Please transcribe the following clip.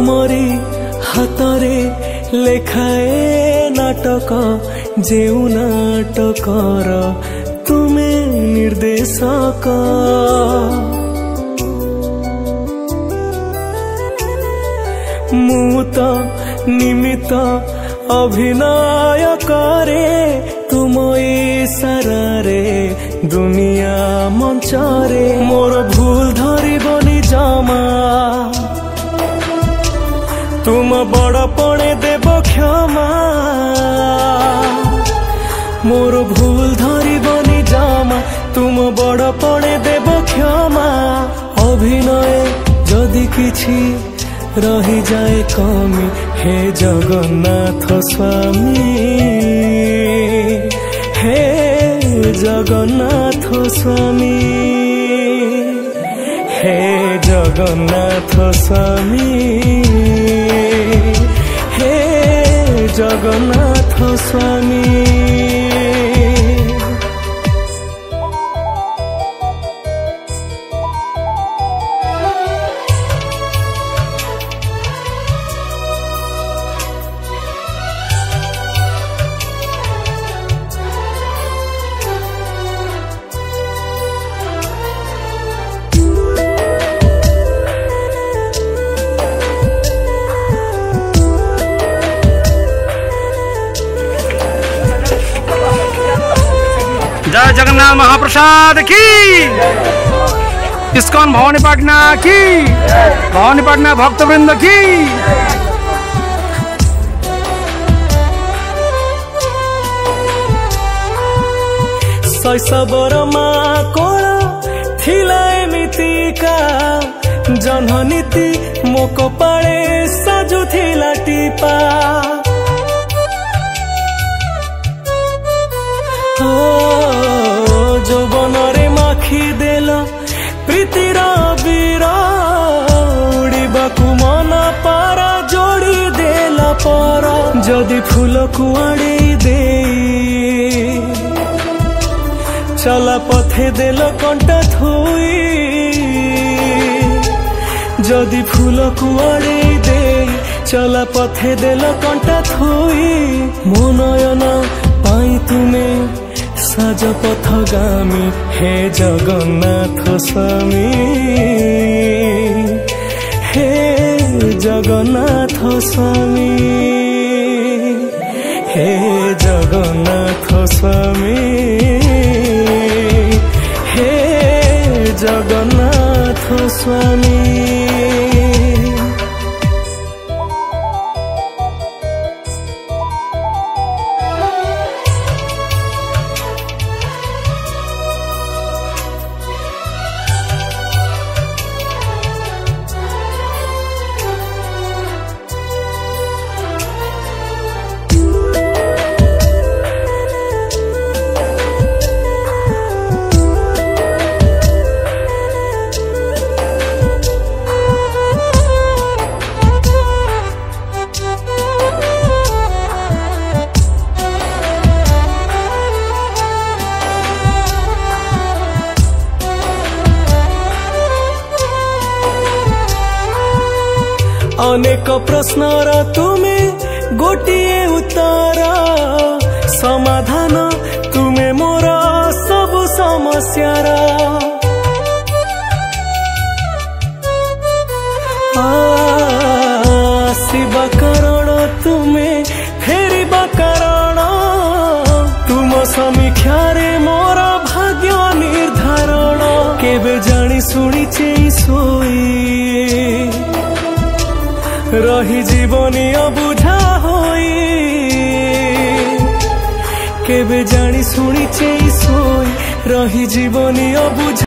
तुमरी हातरे लेखाए नाटक जेउ नाटकर तुमे निर्देशक मु तो निमित्त अभिनय करे तुम इशारारे दुनिया मंचरे मोर भूल धरिबनी जमा तुम बड़ पणे देव क्षमा मोर भूल धरिबनी जमा तुम बड़ पणे देव क्षमा अभिनय जदि किछि रही जाए कमी हे जगन्नाथ स्वामी हे जगन्नाथ स्वामी हे जगन्नाथ स्वामी हे जगन्नाथ स्वामी। जय जगन्नाथ महाप्रसाद की, इस्कॉन भवानीपाटना की, भवानीपाटना भक्तवृंद की। शैशवर माँ कोल थिला एमितिका जन्मनीति मो कपाळे साजु थिला टीपा जौवनरे माखी देल प्रीतिर बीर उड़ीबाकु मन पारा जोड़ी देल पर जदि फूल को आड़े दे चला पथे देल कंटा थोई जदि फूल को आड़े दे चला पथे देल कंटा थोई मो नयन पाई तुमे साज पथगामी हे जगन्नाथ स्वामी हे जगन्नाथ स्वामी हे जगन्नाथ स्वामी हे जगन्नाथ स्वामी। अनेक प्रश्नर तुमे गोटिए उत्तर समाधान तुमे मोर सब समस्यार आसिबा कारण तुमे फेरिबा कारण तुम समीक्षारे मोर भाग्य निर्धारण केबे जानी शुणी चेई सोई रही जीवनी अबुझा होई केबे जानी शुणी चेई सोई रही जीवनी अबुझा।